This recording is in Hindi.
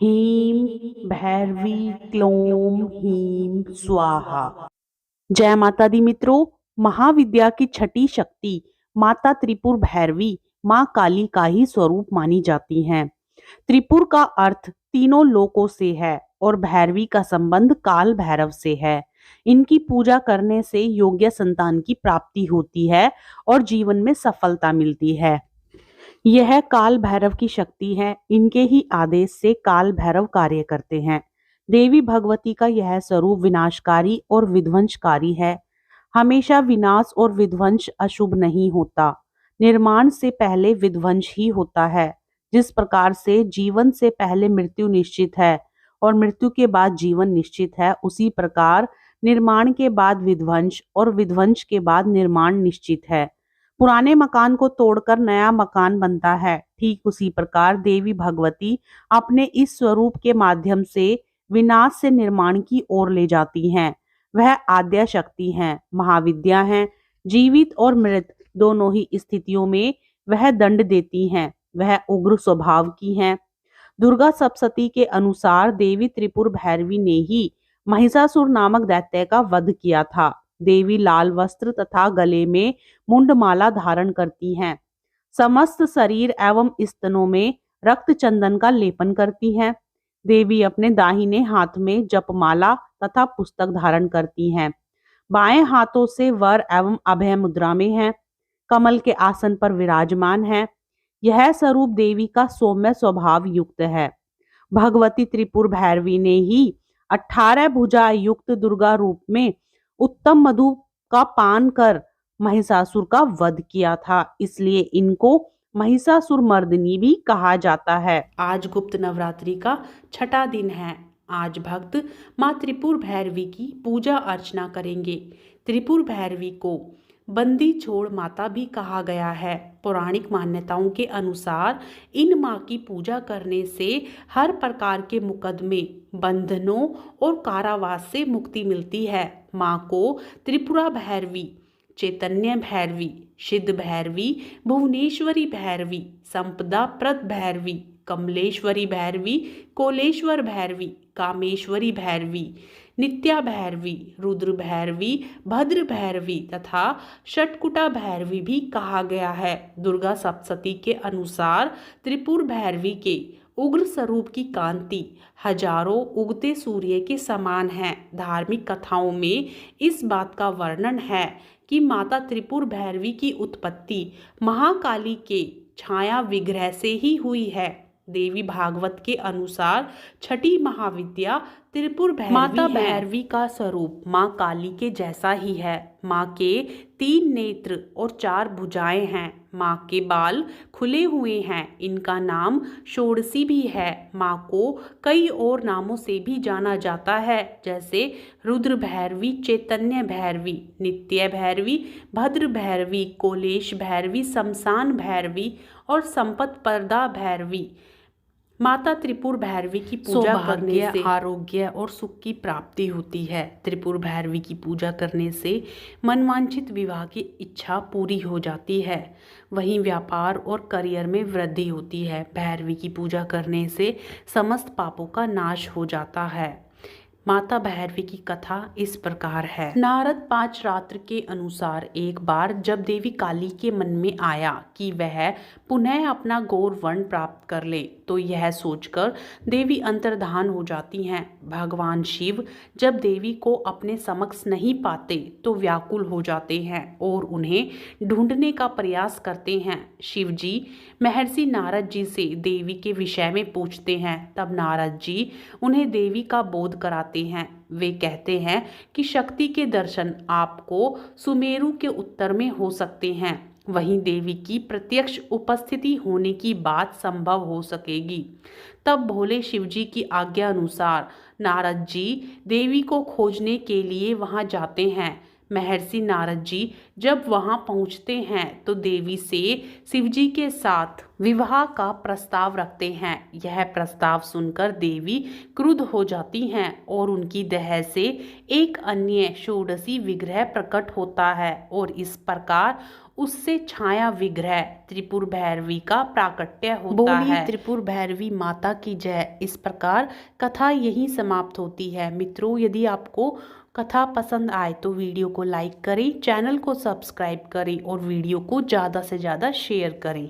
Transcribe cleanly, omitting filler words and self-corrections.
ह्रीं भैरवी क्लोम ह्रीं स्वाहा। जय माता दी मित्रों। महाविद्या की छठी शक्ति माता त्रिपुर भैरवी माँ काली का ही स्वरूप मानी जाती हैं। त्रिपुर का अर्थ तीनों लोकों से है और भैरवी का संबंध काल भैरव से है। इनकी पूजा करने से योग्य संतान की प्राप्ति होती है और जीवन में सफलता मिलती है। यह काल भैरव की शक्ति है। इनके ही आदेश से काल भैरव कार्य करते हैं। देवी भगवती का यह स्वरूप विनाशकारी और विध्वंसकारी है। हमेशा विनाश और विध्वंस अशुभ नहीं होता। निर्माण से पहले विध्वंस ही होता है। जिस प्रकार से जीवन से पहले मृत्यु निश्चित है और मृत्यु के बाद जीवन निश्चित है, उसी प्रकार निर्माण के बाद विध्वंस और विध्वंस के बाद निर्माण निश्चित है। पुराने मकान को तोड़कर नया मकान बनता है। ठीक उसी प्रकार देवी भगवती अपने इस स्वरूप के माध्यम से विनाश से निर्माण की ओर ले जाती हैं। वह आद्या शक्ति हैं, महाविद्या हैं। जीवित और मृत दोनों ही स्थितियों में वह दंड देती हैं। वह उग्र स्वभाव की हैं। दुर्गा सप्तशती के अनुसार देवी त्रिपुर भैरवी ने ही महिषासुर नामक दैत्य का वध किया था। देवी लाल वस्त्र तथा गले में मुंडमाला धारण करती हैं। समस्त शरीर एवं स्तनों में रक्त चंदन का लेपन करती हैं। देवी अपने दाहिने हाथ में जपमाला तथा पुस्तक धारण करती हैं। बाएं हाथों से वर एवं अभय मुद्रा में हैं। कमल के आसन पर विराजमान है। यह स्वरूप देवी का सौम्य स्वभाव युक्त है। भगवती त्रिपुर भैरवी ने ही 18 भुजा युक्त दुर्गा रूप में उत्तम मधु का पान कर महिषासुर का वध किया था। इसलिए इनको महिषासुर मर्दिनी भी कहा जाता है। आज गुप्त नवरात्रि का छठा दिन है। आज भक्त माँ त्रिपुर भैरवी की पूजा अर्चना करेंगे। त्रिपुर भैरवी को बंदी छोड़ माता भी कहा गया है। पौराणिक मान्यताओं के अनुसार इन माँ की पूजा करने से हर प्रकार के मुकदमे, बंधनों और कारावास से मुक्ति मिलती है। माँ को त्रिपुरा भैरवी, चैतन्य भैरवी, सिद्ध भैरवी, भुवनेश्वरी भैरवी, संपदा प्रद भैरवी, कमलेश्वरी भैरवी, कोलेश्वर भैरवी, कामेश्वरी भैरवी, नित्या भैरवी, रुद्र भैरवी, भद्र भैरवी तथा षटकुटा भैरवी भी कहा गया है। दुर्गा सप्तशती के अनुसार त्रिपुर भैरवी के उग्र स्वरूप की कांति हजारों उगते सूर्य के समान है। धार्मिक कथाओं में इस बात का वर्णन है कि माता त्रिपुर भैरवी की उत्पत्ति महाकाली के छाया विग्रह से ही हुई है। देवी भागवत के अनुसार छठी महाविद्या त्रिपुर भैरवी माता भैरवी का स्वरूप माँ काली के जैसा ही है। माँ के 3 नेत्र और 4 भुजाएं हैं। माँ के बाल खुले हुए हैं। इनका नाम षोडशी भी है। माँ को कई और नामों से भी जाना जाता है, जैसे रुद्र भैरवी, चैतन्य भैरवी, नित्य भैरवी, भद्र भैरवी, कोलेश भैरवी, शमशान भैरवी और संपत प्रदा भैरवी। माता त्रिपुर भैरवी की पूजा करने से आरोग्य और सुख की प्राप्ति होती है। त्रिपुर भैरवी की पूजा करने से मनवांछित विवाह की इच्छा पूरी हो जाती है। वहीं व्यापार और करियर में वृद्धि होती है। भैरवी की पूजा करने से समस्त पापों का नाश हो जाता है। माता भैरवी की कथा इस प्रकार है। नारद 5 रात्र के अनुसार एक बार जब देवी काली के मन में आया कि वह पुनः अपना गौर वर्ण प्राप्त कर ले, तो यह सोचकर देवी अंतर्धान हो जाती हैं। भगवान शिव जब देवी को अपने समक्ष नहीं पाते तो व्याकुल हो जाते हैं और उन्हें ढूंढने का प्रयास करते हैं। शिव जी महर्षि नारद जी से देवी के विषय में पूछते हैं। तब नारद जी उन्हें देवी का बोध कराते हैं। वे कहते हैं कि शक्ति के दर्शन आपको सुमेरु के उत्तर में हो सकते हैं। वहीं देवी की प्रत्यक्ष उपस्थिति होने की बात संभव हो सकेगी। तब भोले शिवजी की आज्ञा अनुसार नारद जी देवी को खोजने के लिए वहां जाते हैं। महर्षि नारद जी जब वहां पहुंचते हैं तो देवी से शिवजी के साथ विवाह का प्रस्ताव रखते हैं। यह प्रस्ताव सुनकर देवी क्रुद्ध हो जाती हैं और उनकी देह से एक अन्य षोडशी विग्रह प्रकट होता है और इस प्रकार उससे छाया विग्रह त्रिपुर भैरवी का प्राकट्य होता है। त्रिपुर भैरवी माता की जय। इस प्रकार कथा यहीं समाप्त होती है। मित्रों, यदि आपको कथा पसंद आए तो वीडियो को लाइक करें, चैनल को सब्सक्राइब करें और वीडियो को ज़्यादा से ज़्यादा शेयर करें।